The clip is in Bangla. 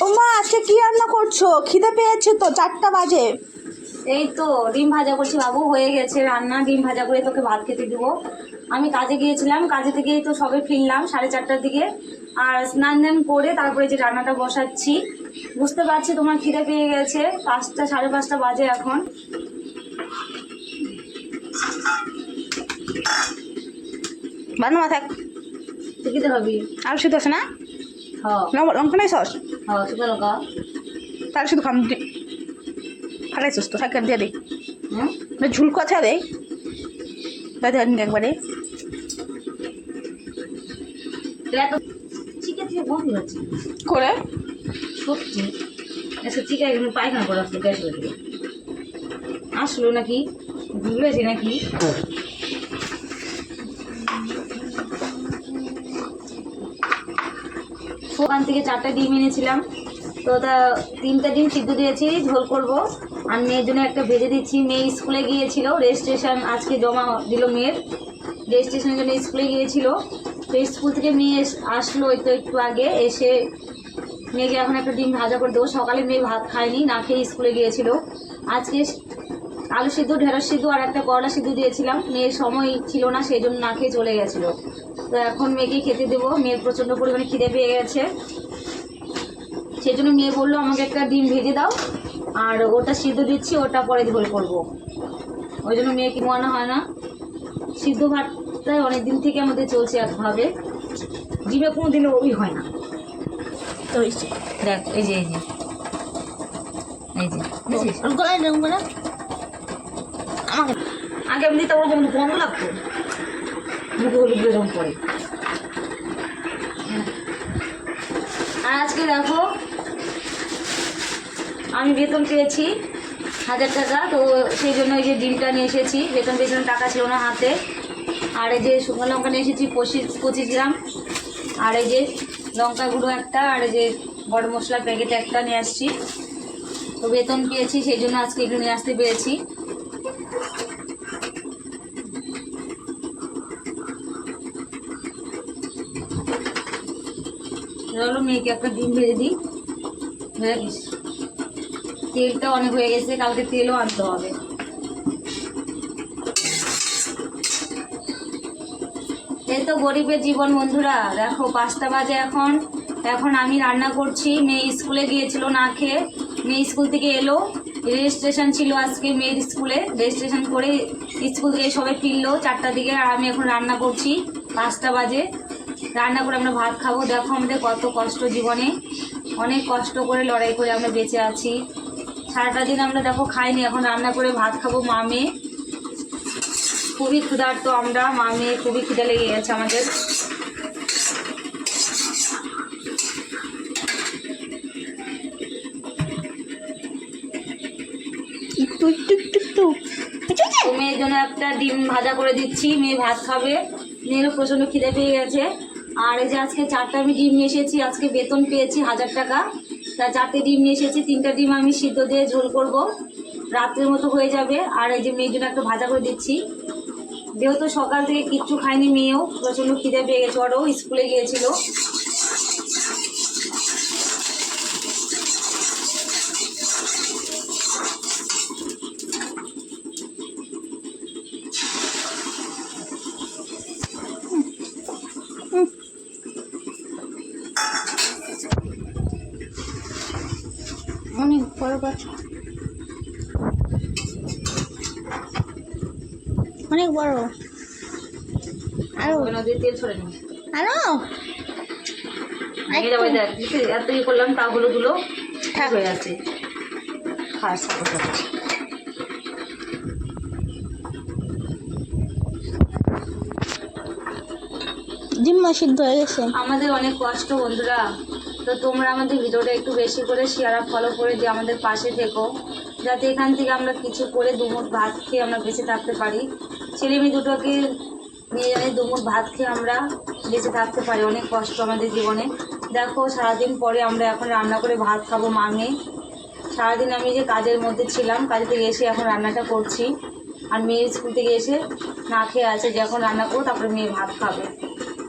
ও মা, আজকে কি রান্না করছো? খিদে পেয়েছে তো, 4টা বাজে। এই তো ডিম ভাজা করছি বাবু, হয়ে গেছে রান্না। ডিম ভাজা করে তোকে ভাত খেতে দেবো। আমি কাজে গিয়েছিলাম, কাজে থেকে তো সবে ফিরলাম 4:30টার দিকে। আর স্নান দান করে তারপরে যে রান্নাটা বসাচ্ছি। বুঝতে পারছি তোমার খিদে পেয়ে গেছে, 5টা 5:30 বাজে এখন। বানো থাক। তুই খেতে হবি? আর শুধু আছে না? হ্যাঁ লঙ্কা নাই সস? হ্যাঁ, শুধু লঙ্কা। তাহলে শুধু খাম ফাটাইছিস তো, থাক দিয়ে দে। হুম, ঝুলকো আছে দে, দাদা একবারে এত চিকেন থেকে বন্ধ হচ্ছে করে। সত্যি আচ্ছা চিকেন এখানে পায়খানা করে আসলো, গ্যাস হয়ে আসলো নাকি, ভুলেছে নাকি? ওখান থেকে 4টা ডিম এনেছিলাম, তো তা 3টা ডিম সিদ্ধ দিয়েছি, ঝোল করব। আর মেয়ের জন্য একটা ভেজে দিচ্ছি। মেয়ে স্কুলে গিয়েছিল, রেজিস্ট্রেশন আজকে জমা দিল মেয়ের। রেজিস্ট্রেশনের জন্য স্কুলে গিয়েছিল, তো স্কুল থেকে মেয়ে আসলো এই তো একটু আগে। এসে মেয়েকে এখন একটা ডিম ভাজা করে দেবো। সকালে মেয়ে ভাত খায়নি, না খেয়ে স্কুলে গিয়েছিল। আজকে আলু সিদ্ধ, ঢেঁড়স সিদ্ধ আর একটা করলা সিদ্ধ দিয়েছিলাম। মেয়ের সময় ছিল না, সেই জন্য না খেয়ে চলে গেছিলো। তো এখন মেয়েকে খেতে দেবো। মেয়ের প্রচণ্ড পরিমাণে খিদে পেয়ে গেছে, সেই জন্য মেয়ে বললো আমাকে একটা ডিম ভেজে দাও, আর ওটা সিদ্ধ দিচ্ছি, ওটা পরে ঝোল করবো। ওই জন্য মেয়েকে মনে হয় না। সিদ্ধ ভাতটাই অনেকদিন থেকে আমাদের চলছে একভাবে, ডিমে কোনো দিনও ওই হয় না। তো হয়েছে। দেখ এই যে বুঝছিস? গলায় রঙ করে আমাকে আগে আমি দিতে বলবো, গন্ধ লাগতো, মুখে হলুদ বেরম পরে। আর আজকে দেখো আমি বেতন পেয়েছি 1000 টাকা, তো সেই জন্য এই যে ডিমটা নিয়ে এসেছি। বেতন পেছনে টাকা ছিল না হাতে। আর এই যে শুকনো লঙ্কা নিয়ে এসেছি 25 গ্রাম। আর এই যে লঙ্কা গুঁড়ো একটা, আর এই যে গরম মশলার প্যাকেট একটা নিয়ে আসছি। তো বেতন পেয়েছি সেই জন্য আজকে একটু নিয়ে আসতে পেরেছি। চলো মেয়েকে একটা ডিম ভেজে দিই। তেলটা অনেক হয়ে গেছে, কালকে তেলও আনতে হবে। এই তো গরিবের জীবন বন্ধুরা। দেখো 5টা বাজে এখন। এখন আমি রান্না করছি। মেয়ে স্কুলে গিয়েছিল না খেয়ে, মেয়ে স্কুল থেকে এলো। রেজিস্ট্রেশন ছিল আজকে মেয়ের স্কুলে, রেজিস্ট্রেশন করে স্কুল থেকে সবাই ফিরলো 4টার দিকে। আর আমি এখন রান্না করছি 5টা বাজে। রান্না করে আমরা ভাত খাবো। দেখো আমাদের কত কষ্ট জীবনে, অনেক কষ্ট করে লড়াই করে আমরা বেঁচে আছি। সারাটা দিন আমরা দেখো খাইনি, এখন রান্না করে ভাত খাবো মা মেয়ে। খুবই ক্ষুধার্ত আমরা, মা মেয়ে খুবই খিদে লেগে গেছে আমাদের। একটু একটু একটু একটু তো মেয়ের জন্য একটা ডিম ভাজা করে দিচ্ছি, মেয়ে ভাত খাবে। মেয়েরও প্রচণ্ড খিদে পেয়ে গেছে। আর এই যে আজকে 4টা আমি ডিম নিয়ে এসেছি, আজকে বেতন পেয়েছি 1000 টাকা। তা 4টে ডিম নিয়ে এসেছি, 3টা ডিম আমি সিদ্ধ দিয়ে ঝোল করব, রাত্রের মতো হয়ে যাবে। আর এই যে মেয়ের জন্য একটা ভাজা করে দিচ্ছি। যেহেতু সকাল থেকে কিচ্ছু খায়নি, মেয়েও প্রচণ্ড খিদে পেয়ে গেছে, ওরও স্কুলে গিয়েছিল। অনেক বড় গাছ, অনেক বড়। আরো নদীর তেল ছড়ে নি আরো এত ইয়ে করলাম, তা হলুদগুলো থাক হয়ে আছে। খাস ডিম সিদ্ধ হয়ে গেছে। আমাদের অনেক কষ্ট বন্ধুরা। তো তোমরা আমাদের ভিডিওটা একটু বেশি করে শেয়ার আর ফলো করে দিয়ে আমাদের পাশে থেকো, যাতে এখান থেকে আমরা কিছু করে দুমুঠ ভাত খেয়ে আমরা বেঁচে থাকতে পারি। ছেলে মেয়ে দুটোকে নিয়ে জানি দুমুঠ ভাত খেয়ে আমরা বেঁচে থাকতে পারি। অনেক কষ্ট আমাদের জীবনে। দেখো সারাদিন পরে আমরা এখন রান্না করে ভাত খাবো মা মেয়ে। সারাদিন আমি যে কাজের মধ্যে ছিলাম, কাজ থেকে এসে এখন রান্নাটা করছি। আর মেয়ে স্কুল থেকে এসে না খেয়ে আছে, যে এখন রান্না করবো তারপরে মেয়ে ভাত খাবে।